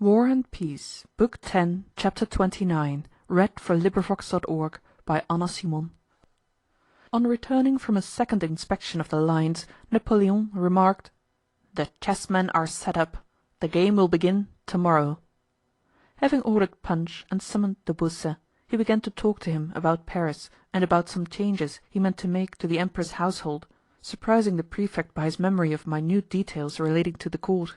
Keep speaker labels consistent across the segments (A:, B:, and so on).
A: War and Peace, Book 10, Chapter 29, by Anna Simon. On returning from a second inspection of the lines, Napoleon remarked, "The chessmen are set up. The game will begin tomorrow." Having ordered punch and summoned de Beausset, he began to talk to him about Paris and about some changes he meant to make to the Emperor's household, surprising the prefect by his memory of minute details relating to the court.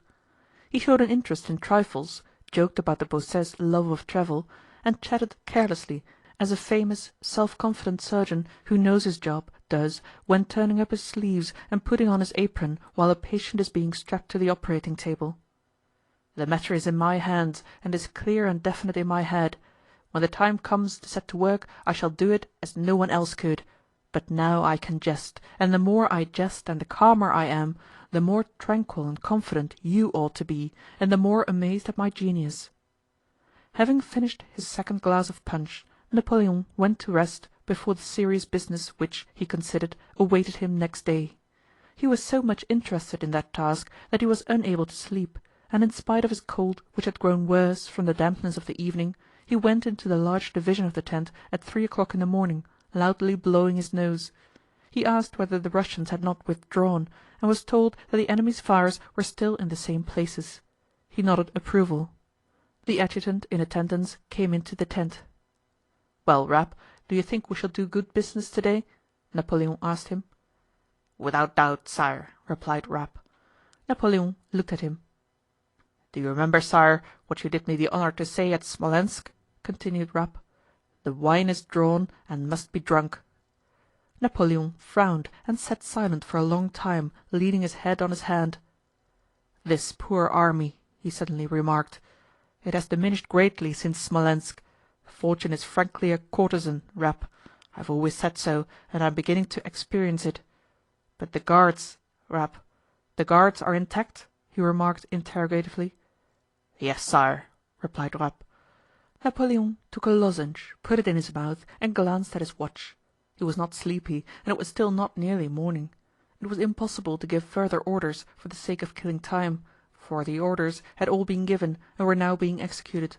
A: He showed an interest in trifles, joked about the Beausset's love of travel, and chatted carelessly, as a famous, self-confident surgeon who knows his job does when turning up his sleeves and putting on his apron while a patient is being strapped to the operating table. "The matter is in my hands, and is clear and definite in my head. When the time comes to set to work I shall do it as no one else could, but now I can jest, and the more I jest and the calmer I am, the more tranquil and confident you ought to be, and the more amazed at my genius." Having finished his second glass of punch, Napoleon went to rest before the serious business which, he considered, awaited him next day. He was so much interested in that task that he was unable to sleep, and in spite of his cold, which had grown worse from the dampness of the evening, he went into the large division of the tent at 3 o'clock in the morning, loudly blowing his nose. He asked whether the Russians had not withdrawn, and was told that the enemy's fires were still in the same places. He nodded approval. The adjutant in attendance came into the tent. "Well, Rapp, do you think we shall do good business today?" Napoleon asked him. "Without doubt, sire," replied Rapp. Napoleon looked at him. "Do you remember, sire, what you did me the honor to say at Smolensk?" continued Rapp. "The wine is drawn and must be drunk." Napoleon frowned and sat silent for a long time, leaning his head on his hand. "This poor army," he suddenly remarked. "It has diminished greatly since Smolensk. Fortune is frankly a courtesan, Rapp. I've always said so, and I'm beginning to experience it. But the Guards, Rapp, the Guards are intact?" he remarked interrogatively. "Yes, sire," replied Rapp. Napoleon took a lozenge, put it in his mouth, and glanced at his watch. He was not sleepy, and it was still not nearly morning. It was impossible to give further orders for the sake of killing time, for the orders had all been given and were now being executed.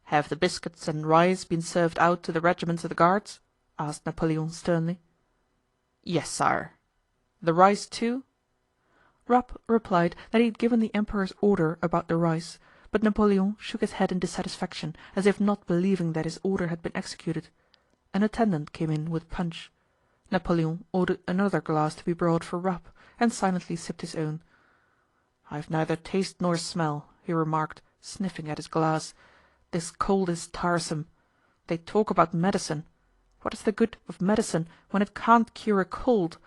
A: "Have the biscuits and rice been served out to the regiments of the Guards?" asked Napoleon sternly. "Yes, sire." "The rice too?" Rapp replied that he had given the Emperor's order about the rice, but Napoleon shook his head in dissatisfaction, as if not believing that his order had been executed. An attendant came in with punch. Napoleon ordered another glass to be brought for Rapp, and silently sipped his own. "I've neither taste nor smell," he remarked, sniffing at his glass. "This cold is tiresome. They talk about medicine. What is the good of medicine when it can't cure a cold?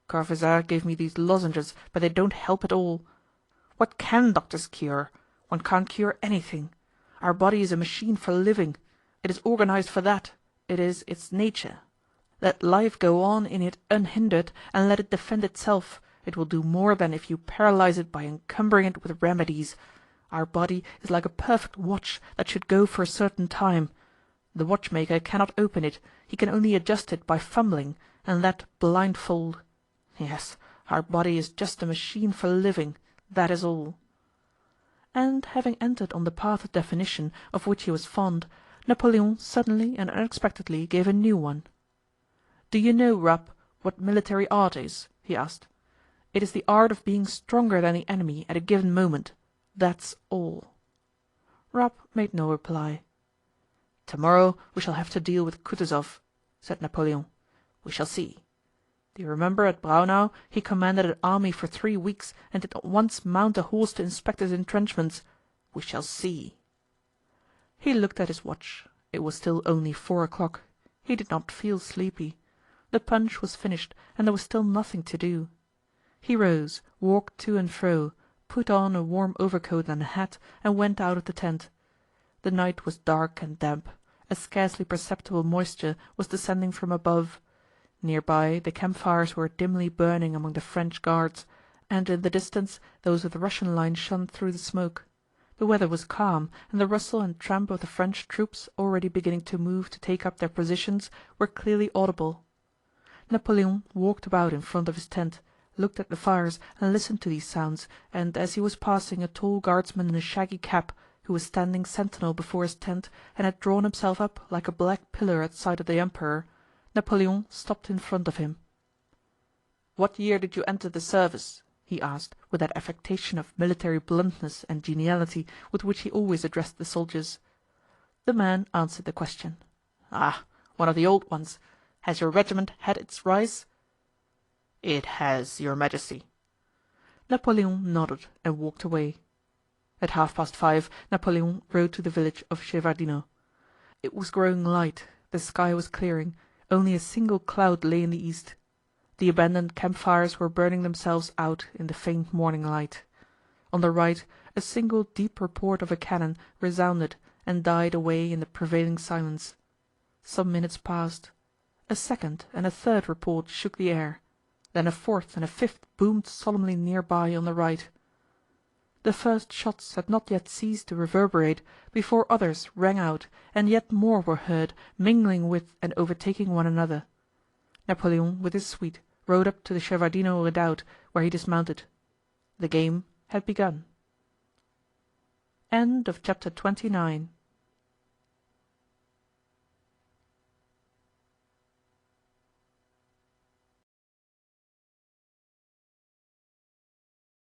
A: Corvisart gave me these lozenges, but they don't help at all. What can doctors cure? One can't cure anything. Our body is a machine for living. It is organized for that. It is its nature. Let life go on in it unhindered, and let it defend itself. It will do more than if you paralyze it by encumbering it with remedies. Our body is like a perfect watch that should go for a certain time. The watchmaker cannot open it, he can only adjust it by fumbling, and that blindfold. Yes, our body is just a machine for living, that is all." And having entered on the path of definition of which he was fond, Napoleon suddenly and unexpectedly gave a new one. "Do you know, Rapp, what military art is?" he asked. "It is the art of being stronger than the enemy at a given moment. That's all." Rapp made no reply. "Tomorrow we shall have to deal with Kutúzov," said Napoleon. "We shall see. Do you remember at Braunau he commanded an army for 3 weeks and did not once mount a horse to inspect his entrenchments? We shall see." He looked at his watch. It was still only 4 o'clock. He did not feel sleepy. The punch was finished and there was still nothing to do. He rose, walked to and fro, put on a warm overcoat and a hat, and went out of the tent. The night was dark and damp. A scarcely perceptible moisture was descending from above. Near by the campfires were dimly burning among the French Guards, and in the distance those of the Russian line shone through the smoke. The weather was calm, and the rustle and tramp of the French troops already beginning to move to take up their positions were clearly audible. Napoleon walked about in front of his tent, looked at the fires and listened to these sounds, and as he was passing a tall guardsman in a shaggy cap, who was standing sentinel before his tent and had drawn himself up like a black pillar at sight of the Emperor, Napoleon stopped in front of him. "What year did you enter the service?" he asked, with that affectation of military bluntness and geniality with which he always addressed the soldiers. The man answered the question. "Ah, one of the old ones. Has your regiment had its rise?" "It has, your Majesty." Napoleon nodded and walked away. At 5:30 Napoleon rode to the village of Shevárdino. It was growing light, the sky was clearing, only a single cloud lay in the east. The abandoned campfires were burning themselves out in the faint morning light. On the right a single deep report of a cannon resounded and died away in the prevailing silence. Some minutes passed. A second and a third report shook the air, then a fourth and a fifth boomed solemnly near by on the right. The first shots had not yet ceased to reverberate before others rang out and yet more were heard, mingling with and overtaking one another. Napoleon with his suite rode up to the Shevárdino Redoubt, where he dismounted. The game had begun. Chapter 29